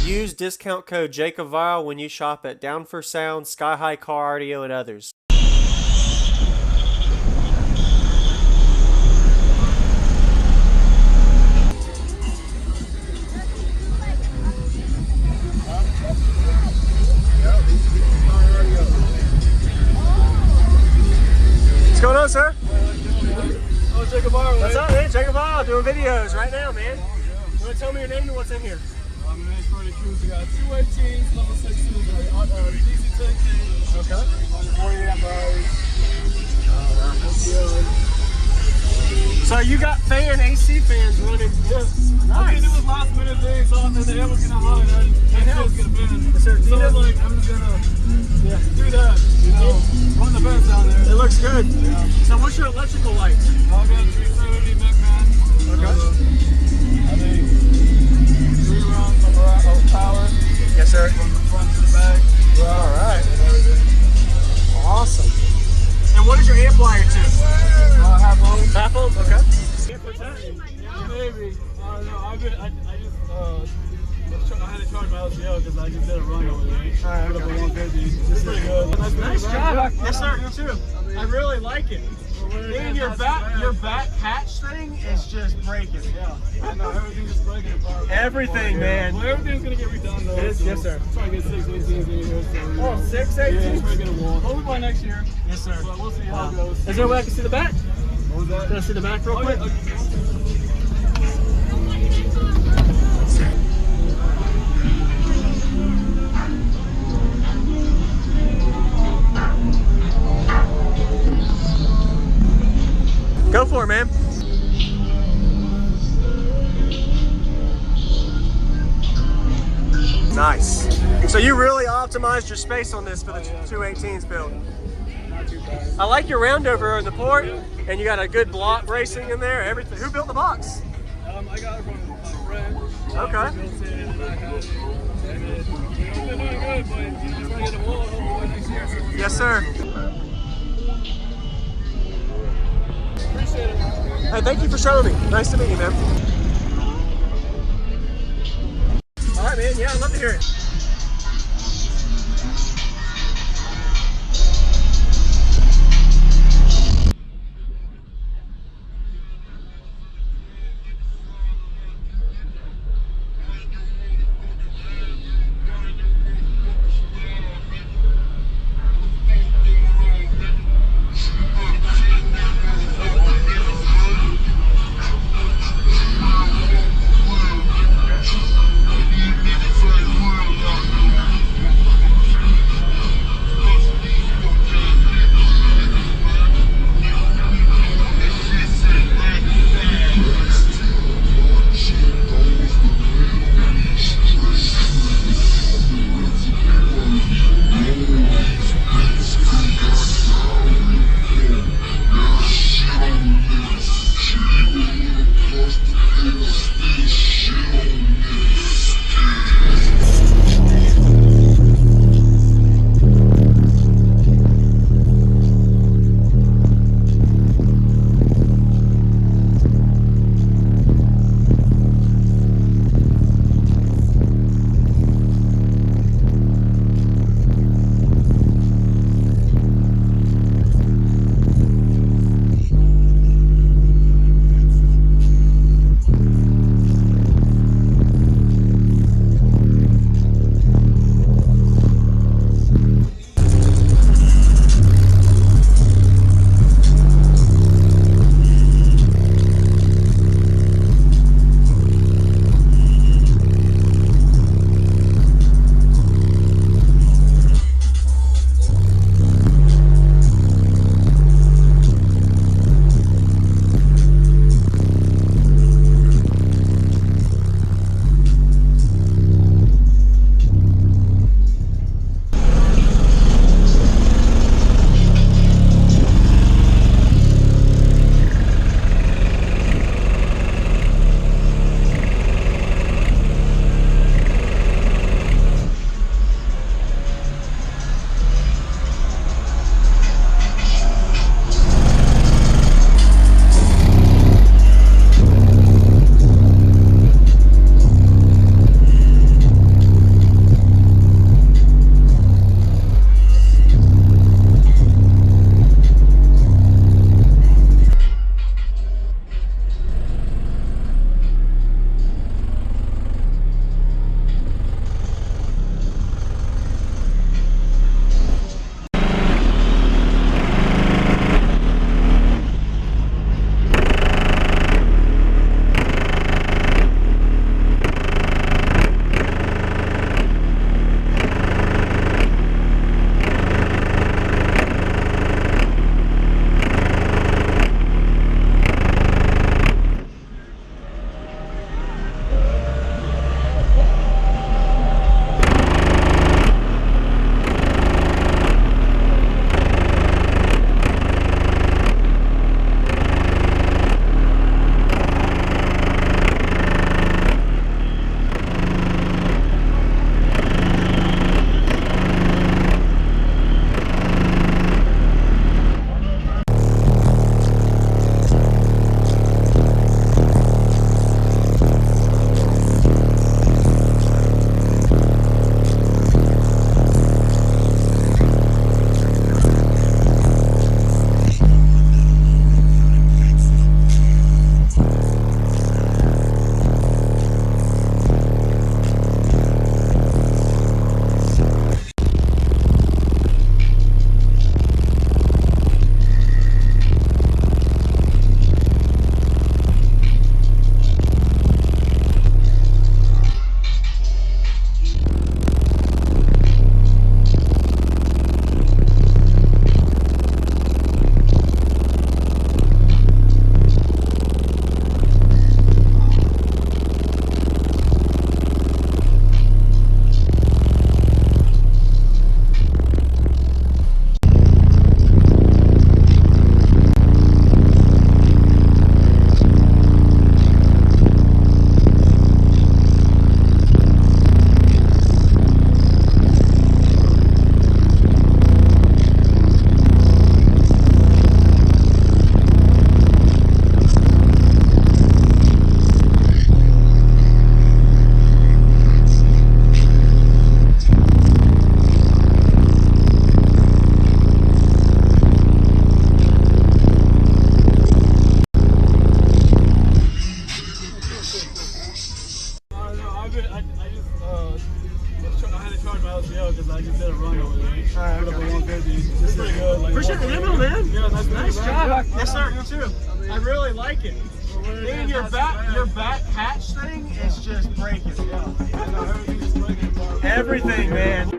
Use discount code JACOBVIRAL when you shop at Down for Sound, Sky High Car Audio, and others. What's going on, sir? Oh, Jacob Barrow. What's up, man? Jacob Barrow doing videos right now, man. You want to tell me your name and what's in here? My name's Cardi. We got 218s, level 6 DC 10K. Okay. 148 amp hours. So you got AC fans running. Yeah. Nice. I mean, it was last minute thing, so I thought the air was getting hot and that was getting banned. So I was like, I'm just gonna do that, you know, run the fence down there. It looks good. Yeah. So what's your electrical like? I got 370 McMahon. Okay. I think 3 rounds of power. Yes, sir. From the front to the back. All right. And everything. Awesome. And what is your amp wire to? Half ohm. Half ohm? Okay. Yeah, maybe. I don't know. I had to charge my LCO because I just did a run over there. Put up a 150. It's pretty good. Nice job. Yes, sir. You too. I really like it. And your back hatch thing is just breaking. Yeah. No, everything's just breaking apart. Everything, man. Well, everything's gonna get redone though. Yes, sir. I'm trying to get 6 18s in here. So, Oh, 6 yeah, 18s? it's breaking a wall. Hopefully by next year. Yes, sir. But we'll see how it goes. Is there a way I can see the back? What was that? Can I see the back real quick? Go for it, man. Nice. So you really optimized your space on this for the 218s build. Not too bad. I like your round over in the port, and you got a good block bracing in there. Everything. Who built the box? I got it from a friend. Okay. Built it and I had it. And it, it's been doing good, but you just want to get a wall hopefully next year. So Yes, sir. appreciate it. Hey, thank you for showing me. Nice to meet you, man. All right, man. Yeah, I'd love to hear it. go because I just did a run over there. Alright, Put up a okay. 150. It's pretty good. Like, Appreciate the demo, man. Yeah, Nice job. Yeah. Yes, sir. You too. I really like it. And your back hatch thing is just breaking. Yeah. Everything's breaking apart. Everything, man.